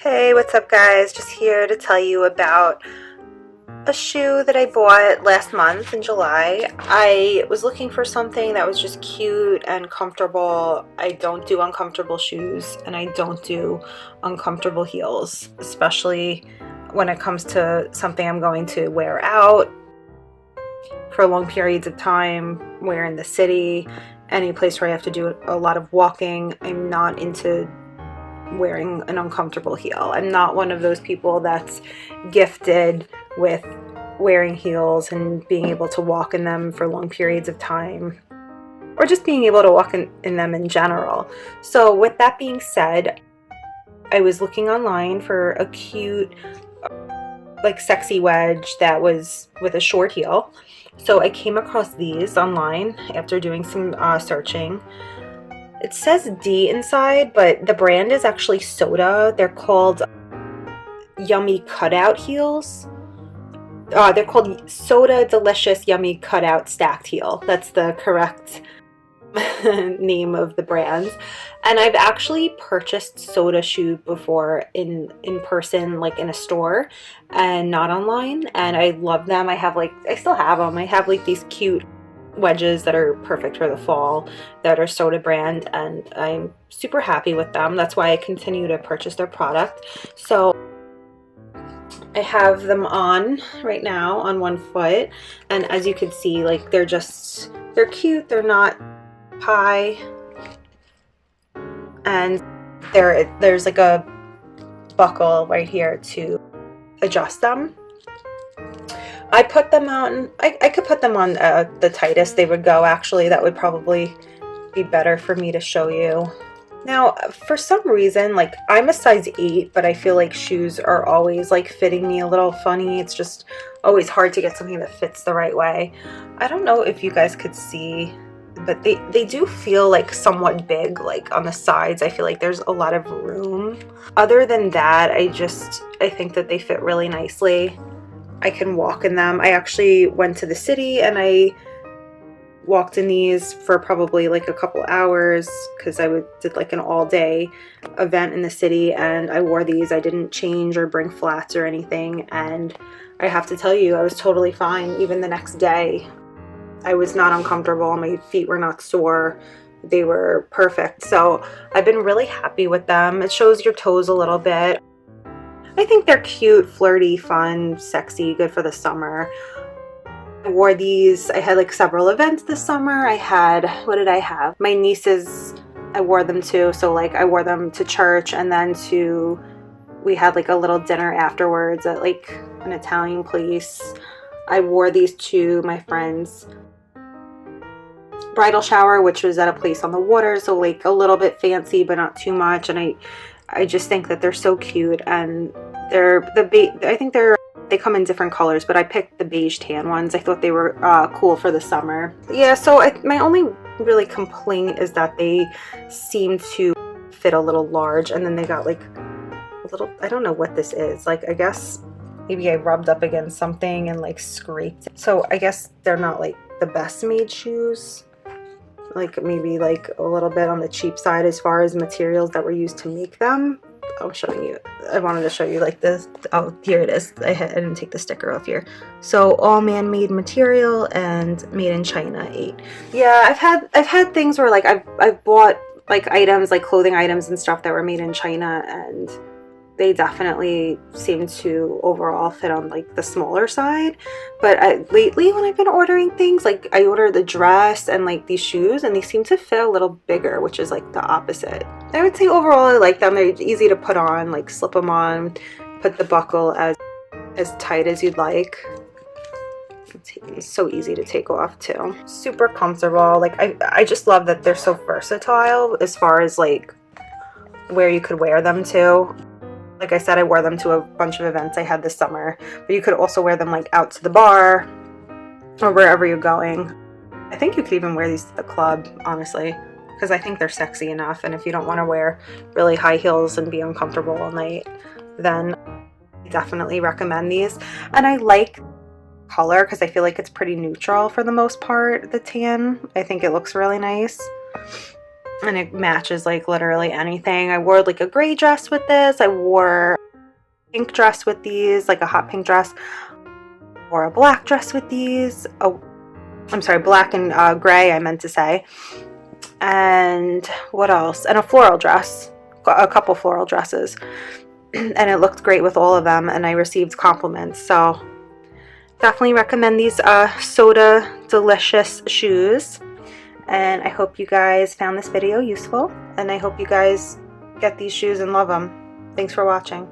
Hey, what's up guys? Just here to tell you about a shoe that I bought last month in July. I was looking for something that was just cute and comfortable. I don't do uncomfortable shoes and I don't do uncomfortable heels, especially when it comes to something I'm going to wear out for long periods of time, wear in the city, any place where I have to do a lot of walking. I'm not into wearing an uncomfortable heel. I'm not one of those people that's gifted with wearing heels and being able to walk in them for long periods of time, or just being able to walk in them in general. So with that being said, I was looking online for a cute, like sexy wedge that was with a short heel. So I came across these online after doing some searching. It says D inside, but the brand is actually Soda. They're called Yummy Cutout heels. They're called Soda Delicious Yummy Cutout Stacked Heel. That's the correct name of the brands. And I've actually purchased Soda shoes before in person, like in a store and not online. And I love them. I still have them. I have like these cute wedges that are perfect for the fall that are Soda brand, and I'm super happy with them. That's why I continue to purchase their product. So I have them on right now on one foot, and as you can see, like they're cute, they're not high, and there's like a buckle right here to adjust them. I put them on, I could put them on the tightest they would go, actually. That would probably be better for me to show you. Now, for some reason, like I'm a size 8, but I feel like shoes are always like fitting me a little funny. It's just always hard to get something that fits the right way. I don't know if you guys could see, but they do feel like somewhat big, like on the sides. I feel like there's a lot of room. Other than that, I think that they fit really nicely. I can walk in them. I actually went to the city and I walked in these for probably like a couple hours because I did like an all-day event in the city, and I wore these. I didn't change or bring flats or anything, and I have to tell you, I was totally fine. Even the next day, I was not uncomfortable. My feet were not sore. They were perfect. So I've been really happy with them. It shows your toes a little bit. I think they're cute, flirty, fun, sexy, good for the summer. I wore these, I had like several events this summer. What did I have? My nieces, I wore them to. So like I wore them to church, and then we had like a little dinner afterwards at like an Italian place. I wore these to my friend's bridal shower, which was at a place on the water. So like a little bit fancy, but not too much. And I just think that they're so cute, and I think they come in different colors, but I picked the beige tan ones. I thought they were cool for the summer. Yeah, so my only really complaint is that they seem to fit a little large, and then they got like a little, I don't know what this is. Like, I guess maybe I rubbed up against something and like scraped it. So I guess they're not like the best made shoes. Like maybe like a little bit on the cheap side as far as materials that were used to make them. I'm showing you. I wanted to show you like this. Oh, here it is. I didn't take the sticker off here. So all man-made material and made in China 8. Yeah, I've had things where like I've bought like items, like clothing items and stuff that were made in China, and they definitely seem to overall fit on like the smaller side. But lately when I've been ordering things, like I ordered the dress and like these shoes, and they seem to fit a little bigger, which is like the opposite. I would say overall I like them. They're easy to put on, like slip them on, put the buckle as tight as you'd like. It's so easy to take off too. Super comfortable. Like I just love that they're so versatile as far as like where you could wear them to. Like I said, I wore them to a bunch of events I had this summer, but you could also wear them like out to the bar or wherever you're going. I think you could even wear these to the club, honestly, because I think they're sexy enough. And if you don't want to wear really high heels and be uncomfortable all night, then I definitely recommend these. And I like color because I feel like it's pretty neutral for the most part, the tan. I think it looks really nice. and it matches like literally anything. I wore like a gray dress with this. I wore a pink dress with these, like a hot pink dress. Or a black dress with these. Oh, I'm sorry, black and gray, I meant to say. And what else? And a floral dress, a couple floral dresses. And it looked great with all of them, and I received compliments. So definitely recommend these Soda Delicious shoes. And I hope you guys found this video useful, and I hope you guys get these shoes and love them. Thanks for watching.